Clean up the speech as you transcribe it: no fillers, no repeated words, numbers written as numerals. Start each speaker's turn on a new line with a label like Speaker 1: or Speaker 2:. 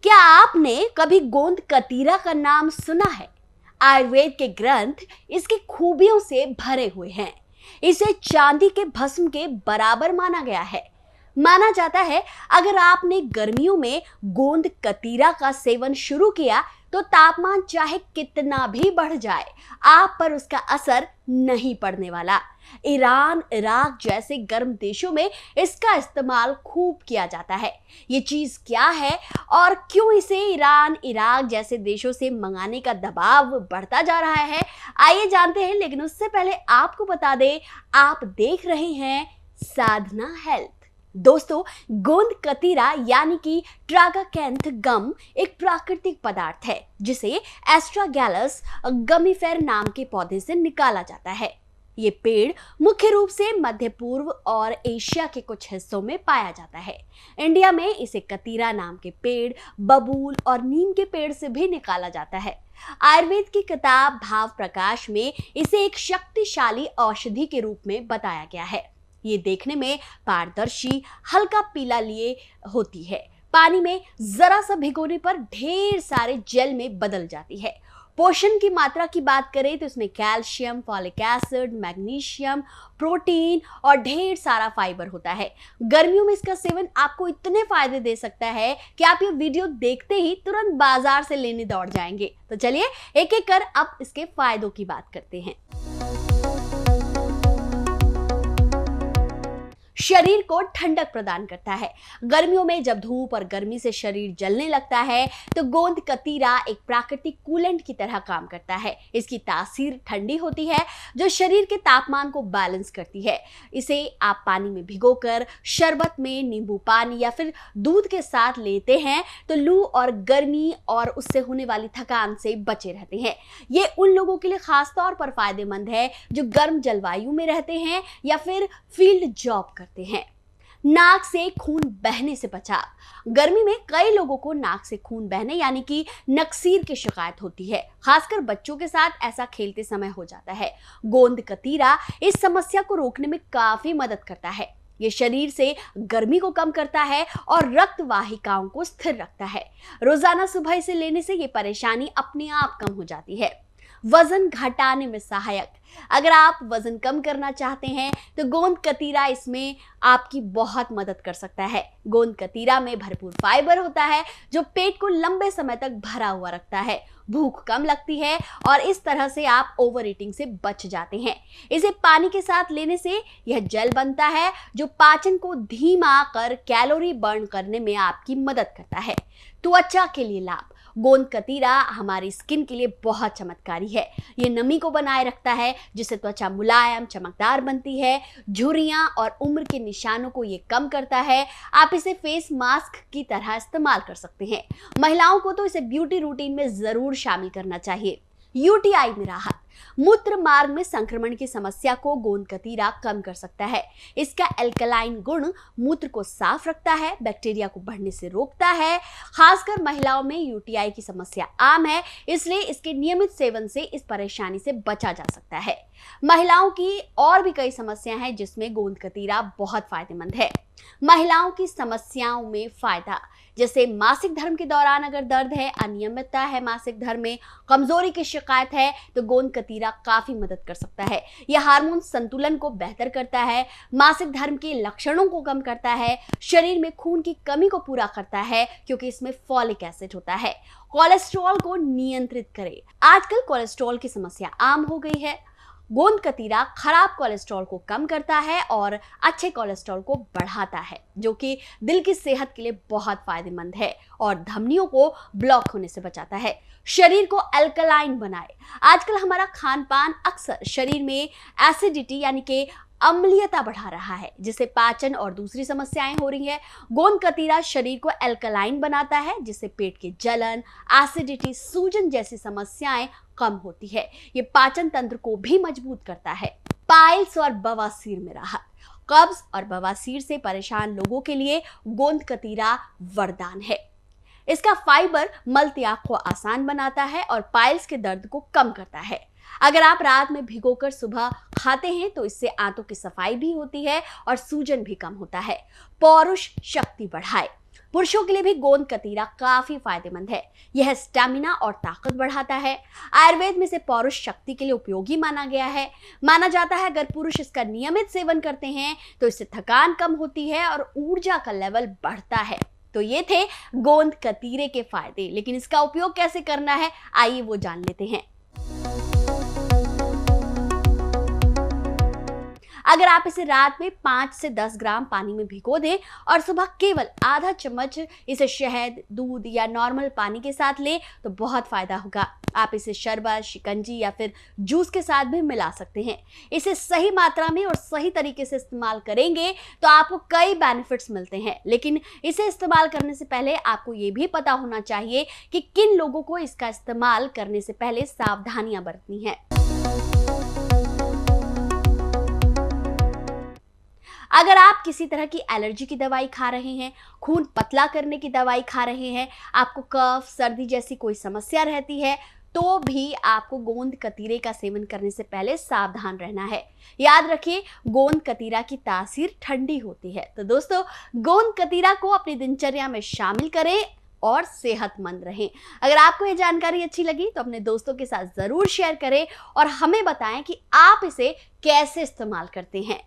Speaker 1: क्या आपने कभी गोंद कतीरा का नाम सुना है? आयुर्वेद के ग्रंथ इसकी खूबियों से भरे हुए हैं। इसे चांदी के भस्म के बराबर माना गया है। माना जाता है अगर आपने गर्मियों में गोंद कतीरा का सेवन शुरू किया तो तापमान चाहे कितना भी बढ़ जाए, आप पर उसका असर नहीं पड़ने वाला। ईरान, इराक जैसे गर्म देशों में इसका इस्तेमाल खूब किया जाता है। ये चीज क्या है और क्यों इसे ईरान, इराक जैसे देशों से मंगाने का दबाव बढ़ता जा रहा है, आइए जानते हैं। लेकिन उससे पहले आपको बता दें, आप देख रहे हैं साधना हेल्थ। दोस्तों, गोंद कतीरा यानी कि ट्रागाकैंथ गम एक प्राकृतिक पदार्थ है जिसे एस्ट्रागैलस गमीफेर नाम के पौधे से निकाला जाता है। ये पेड़ मुख्य रूप से मध्य पूर्व और एशिया के कुछ हिस्सों में पाया जाता है। इंडिया में इसे कतीरा नाम के पेड़, बबूल और नीम के पेड़ से भी निकाला जाता है। आयुर्वेद की किताब भाव प्रकाश में इसे एक शक्तिशाली औषधि के रूप में बताया गया है। ये देखने में पारदर्शी, हल्का पीला लिए होती है। पानी में जरा सा भिगोने पर ढेर सारे जल में बदल जाती है। पोषण की मात्रा की बात करें तो इसमें calcium, folic acid, magnesium, protein और ढेर सारा फाइबर होता है। गर्मियों में इसका सेवन आपको इतने फायदे दे सकता है कि आप ये वीडियो देखते ही तुरंत बाजार से लेने दौड़ जाएंगे। तो चलिए एक एक कर अब इसके फायदों की बात करते हैं। शरीर को ठंडक प्रदान करता है। गर्मियों में जब धूप और गर्मी से शरीर जलने लगता है तो गोंद कतीरा एक प्राकृतिक कूलेंट की तरह काम करता है। इसकी तासीर ठंडी होती है जो शरीर के तापमान को बैलेंस करती है। इसे आप पानी में भिगोकर शरबत में, नींबू पानी या फिर दूध के साथ लेते हैं तो लू और गर्मी और उससे होने वाली थकान से बचे रहते हैं। ये उन लोगों के लिए खास तौर पर फायदेमंद है जो गर्म जलवायु में रहते हैं या फिर फील्ड जॉब करते हैं। नाक से खून बहने से बचाव। गर्मी में कई लोगों को नाक से खून बहने यानी कि नक्सीर की शिकायत होती है। खासकर बच्चों के साथ ऐसा खेलते समय हो जाता है। गोंद कतीरा इस समस्या को रोकने में काफी मदद करता है। ये शरीर से गर्मी को कम करता है और रक्त वाहिकाओं को स्थिर रखता है। रोजाना सुबह इसे लेने से ये परेशानी अपने आप कम हो जाती है। वजन घटाने में सहायक। अगर आप वजन कम करना चाहते हैं तो गोंद कतीरा इसमें आपकी बहुत मदद कर सकता है। गोंद कतीरा में भरपूर फाइबर होता है जो पेट को लंबे समय तक भरा हुआ रखता है। भूख कम लगती है और इस तरह से आप ओवर ईटिंग से बच जाते हैं। इसे पानी के साथ लेने से यह जेल बनता है जो पाचन को धीमा कर कैलोरी बर्न करने में आपकी मदद करता है। त्वचा के लिए लाभ। गोंद कतीरा हमारी स्किन के लिए बहुत चमत्कारी है। ये नमी को बनाए रखता है जिससे त्वचा मुलायम, चमकदार बनती है। झुर्रियां और उम्र के निशानों को ये कम करता है। आप इसे फेस मास्क की तरह इस्तेमाल कर सकते हैं। महिलाओं को तो इसे ब्यूटी रूटीन में जरूर शामिल करना चाहिए। यूटीआई में राहत। मूत्र मार्ग में संक्रमण की समस्या को गोंद कतीरा कम कर सकता है। इसका एल्कलाइन गुण मूत्र को साफ रखता है, बैक्टीरिया को बढ़ने से रोकता है। खासकर महिलाओं में यूटीआई की समस्या आम है, इसलिए इसके नियमित सेवन से इस परेशानी से बचा जा सकता है। महिलाओं की और भी कई समस्याएं हैं जिसमें गोंद कतीरा बहुत फायदेमंद है। महिलाओं की समस्याओं में फायदा, जैसे मासिक धर्म के दौरान अगर दर्द है, अनियमितता है मासिक धर्म में, कमजोरी की शिकायत है तो गोंद कतीरा काफी मदद कर सकता है। यह हार्मोन संतुलन को बेहतर करता है, मासिक धर्म के लक्षणों को कम करता है, शरीर में खून की कमी को पूरा करता है क्योंकि इसमें फॉलिक एसिड होता है। कोलेस्ट्रॉल को नियंत्रित करे। आजकल कोलेस्ट्रॉल की समस्या आम हो गई है। गोंद कतीरा खराब कोलेस्ट्रॉल को कम करता है और अच्छे कोलेस्ट्रॉल को बढ़ाता है जो कि दिल की सेहत के लिए बहुत फायदेमंद है और धमनियों को ब्लॉक होने से बचाता है। शरीर को अल्कलाइन बनाए। आजकल हमारा खान पान अक्सर शरीर में एसिडिटी यानी कि अम्लीयता बढ़ा रहा है जिससे पाचन और दूसरी समस्याएं हो रही है। गोंद कतीरा शरीर को अल्कलाइन बनाता है जिससे पेट की जलन, एसिडिटी, सूजन जैसी समस्याएं कम होती है। ये पाचन तंत्र को भी मजबूत करता है। पाइल्स और बवासीर में राहत। कब्ज और बवासीर से परेशान लोगों के लिए गोंद कतीरा वरदान है। इसका फाइबर मल त्याग को आसान बनाता है और पाइल्स के दर्द को कम करता है। अगर आप रात में भिगोकर सुबह खाते हैं तो इससे आंतों की सफाई भी होती है और सूजन भी कम होता है। पौरुष शक्ति बढ़ाए। पुरुषों के लिए भी गोंद कतीरा काफी फायदेमंद है। यह स्टैमिना और ताकत बढ़ाता है। आयुर्वेद में इसे पौरुष शक्ति के लिए उपयोगी माना गया है। माना जाता है अगर पुरुष इसका नियमित सेवन करते हैं तो इससे थकान कम होती है और ऊर्जा का लेवल बढ़ता है। तो ये थे गोंद कतीरे के फायदे, लेकिन इसका उपयोग कैसे करना है आइए वो जान लेते हैं। अगर आप इसे रात में 5 से 10 ग्राम पानी में भिगो दें और सुबह केवल आधा चम्मच इसे शहद, दूध या नॉर्मल पानी के साथ लें तो बहुत फायदा होगा। आप इसे शरबत, शिकंजी या फिर जूस के साथ भी मिला सकते हैं। इसे सही मात्रा में और सही तरीके से इस्तेमाल करेंगे तो आपको कई बेनिफिट्स मिलते हैं, लेकिन इसे इस्तेमाल करने से पहले आपको ये भी पता होना चाहिए कि किन लोगों को इसका इस्तेमाल करने से पहले सावधानियां बरतनी है। अगर आप किसी तरह की एलर्जी की दवाई खा रहे हैं, खून पतला करने की दवाई खा रहे हैं, आपको कफ, सर्दी जैसी कोई समस्या रहती है, तो भी आपको गोंद कतीरे का सेवन करने से पहले सावधान रहना है। याद रखिए, गोंद कतीरा की तासीर ठंडी होती है। तो दोस्तों, गोंद कतीरा को अपनी दिनचर्या में शामिल करें और सेहतमंद रहें। अगर आपको ये जानकारी अच्छी लगी तो अपने दोस्तों के साथ जरूर शेयर करें और हमें बताएं कि आप इसे कैसे इस्तेमाल करते हैं।